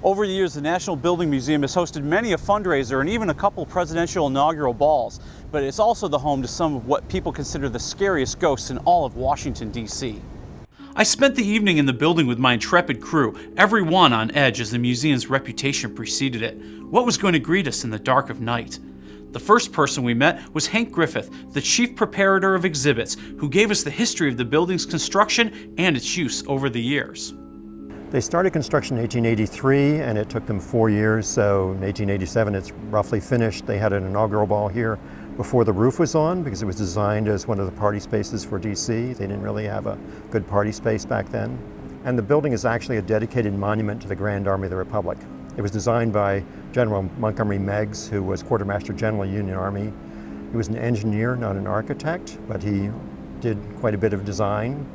Over the years, the National Building Museum has hosted many a fundraiser and even a couple presidential inaugural balls, but it's also the home to some of what people consider the scariest ghosts in all of Washington, D.C. I spent the evening in the building with my intrepid crew, everyone on edge as the museum's reputation preceded it. What was going to greet us in the dark of night? The first person we met was Hank Griffith, the chief preparator of exhibits, who gave us the history of the building's construction and its use over the years. They started construction in 1883, and it took them 4 years, so in 1887 it's roughly finished. They had an inaugural ball here before the roof was on because it was designed as one of the party spaces for DC. They didn't really have a good party space back then. And the building is actually a dedicated monument to the Grand Army of the Republic. It was designed by General Montgomery Meigs, who was Quartermaster General of the Union Army. He was an engineer, not an architect, but he did quite a bit of design.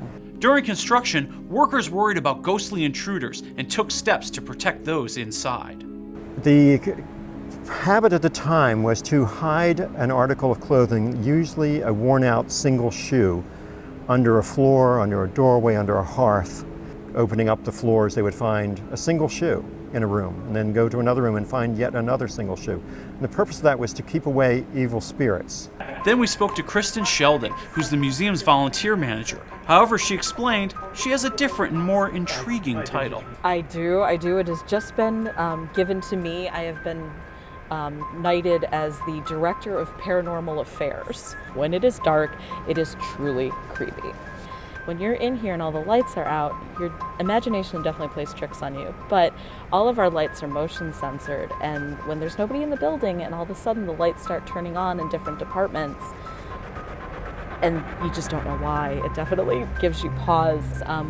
During construction, workers worried about ghostly intruders and took steps to protect those inside. The habit at the time was to hide an article of clothing, usually a worn-out single shoe, under a floor, under a doorway, under a hearth. Opening up the floors, they would find a single shoe in a room, and then go to another room and find yet another single shoe. And the purpose of that was to keep away evil spirits. Then we spoke to Kristen Sheldon, who's the museum's volunteer manager. However, she explained she has a different and more intriguing title. I do. It has just been given to me. I have been knighted as the Director of Paranormal Affairs. When it is dark, it is truly creepy. When you're in here and all the lights are out, your imagination definitely plays tricks on you. But all of our lights are motion censored, and when there's nobody in the building and all of a sudden the lights start turning on in different departments, and you just don't know why, it definitely gives you pause.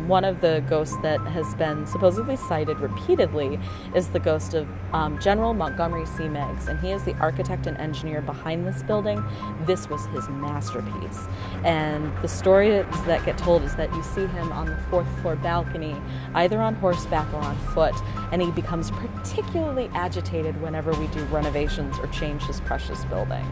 One of the ghosts that has been supposedly cited repeatedly is the ghost of General Montgomery C. Meigs, and he is the architect and engineer behind this building. This was his masterpiece. And the stories that get told is that you see him on the 4th floor balcony, either on horseback or on foot, and he becomes particularly agitated whenever we do renovations or change his precious building.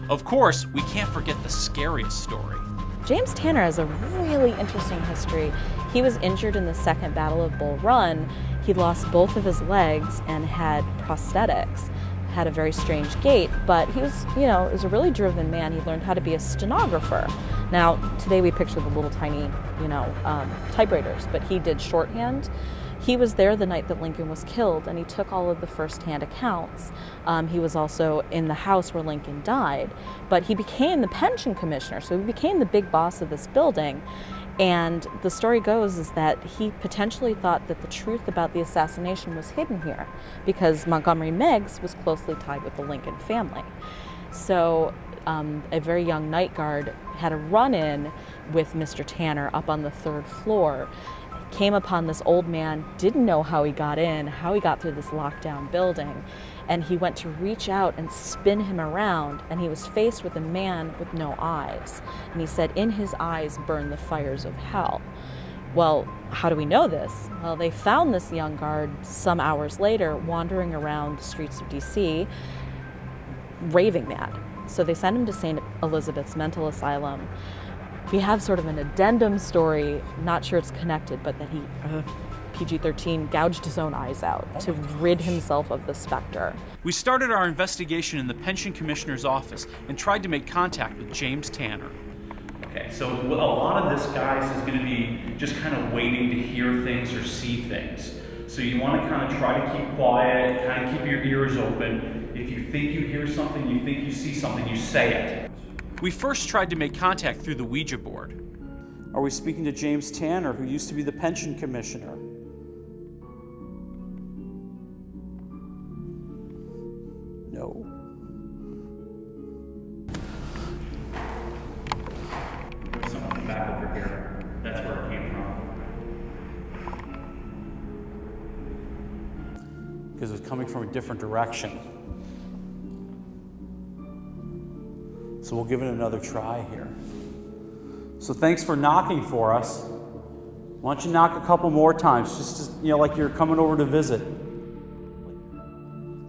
Of course, we can't forget the scariest story. James Tanner has a really interesting history. He was injured in the Second Battle of Bull Run. He lost both of his legs and had prosthetics, had a very strange gait, but he was, was a really driven man. He learned how to be a stenographer. Now, today we picture the little tiny, typewriters, but he did shorthand. He was there the night that Lincoln was killed, and he took all of the first-hand accounts. He was also in the house where Lincoln died, but he became the pension commissioner, so he became the big boss of this building. And the story goes is that he potentially thought that the truth about the assassination was hidden here, because Montgomery Meigs was closely tied with the Lincoln family. So a very young night guard had a run-in with Mr. Tanner up on the 3rd floor, came upon this old man, didn't know how he got in, how he got through this lockdown building, and he went to reach out and spin him around, and he was faced with a man with no eyes. And he said, in his eyes burn the fires of hell. Well, how do we know this? Well, they found this young guard some hours later wandering around the streets of DC, raving mad. So they sent him to St. Elizabeth's Mental Asylum. We have sort of an addendum story, not sure it's connected, but that he, PG-13, gouged his own eyes out to rid himself of the specter. We started our investigation in the pension commissioner's office and tried to make contact with James Tanner. Okay, so a lot of this, guys, is going to be just kind of waiting to hear things or see things. So you want to kind of try to keep quiet, kind of keep your ears open. If you think you hear something, you think you see something, you say it. We first tried to make contact through the Ouija board. Are we speaking to James Tanner, who used to be the pension commissioner? No. Something back over here. That's where it came from. Because it's coming from a different direction. So we'll give it another try here. So thanks for knocking for us. Why don't you knock a couple more times, just like you're coming over to visit.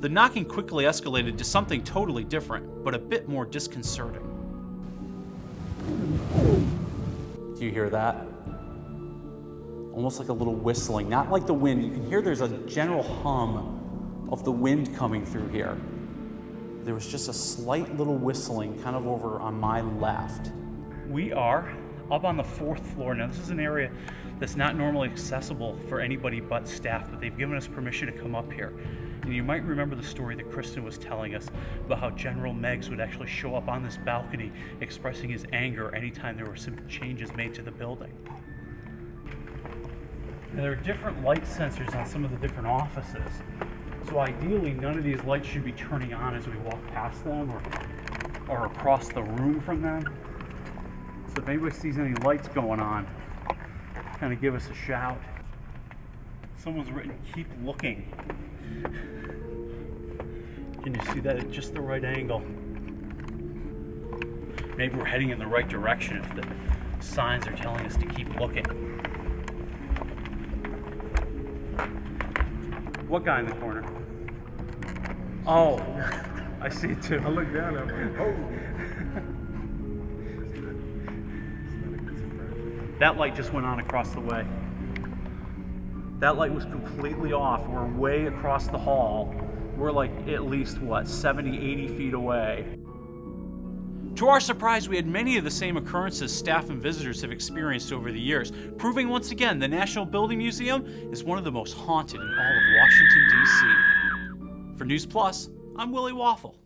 The knocking quickly escalated to something totally different, but a bit more disconcerting. Do you hear that? almost like a little whistling, not like the wind. You can hear there's a general hum of the wind coming through here. There was just a slight little whistling kind of over on my left. We are up on the 4th floor. Now this is an area that's not normally accessible for anybody but staff, but they've given us permission to come up here. And you might remember the story that Kristen was telling us about how General Meigs would actually show up on this balcony expressing his anger anytime there were some changes made to the building. Now, there are different light sensors on some of the different offices. So ideally, none of these lights should be turning on as we walk past them or across the room from them. So if anybody sees any lights going on, kind of give us a shout. Someone's written, "Keep looking." Can you see that at just the right angle? Maybe we're heading in the right direction if the signs are telling us to keep looking. What guy in the corner? Oh, I see it too. I look down at him. Oh. That light just went on across the way. That light was completely off. We're way across the hall. We're like at least, 70, 80 feet away. To our surprise, we had many of the same occurrences staff and visitors have experienced over the years, proving once again the National Building Museum is one of the most haunted in all of Washington, D.C. For News Plus, I'm Willie Waffle.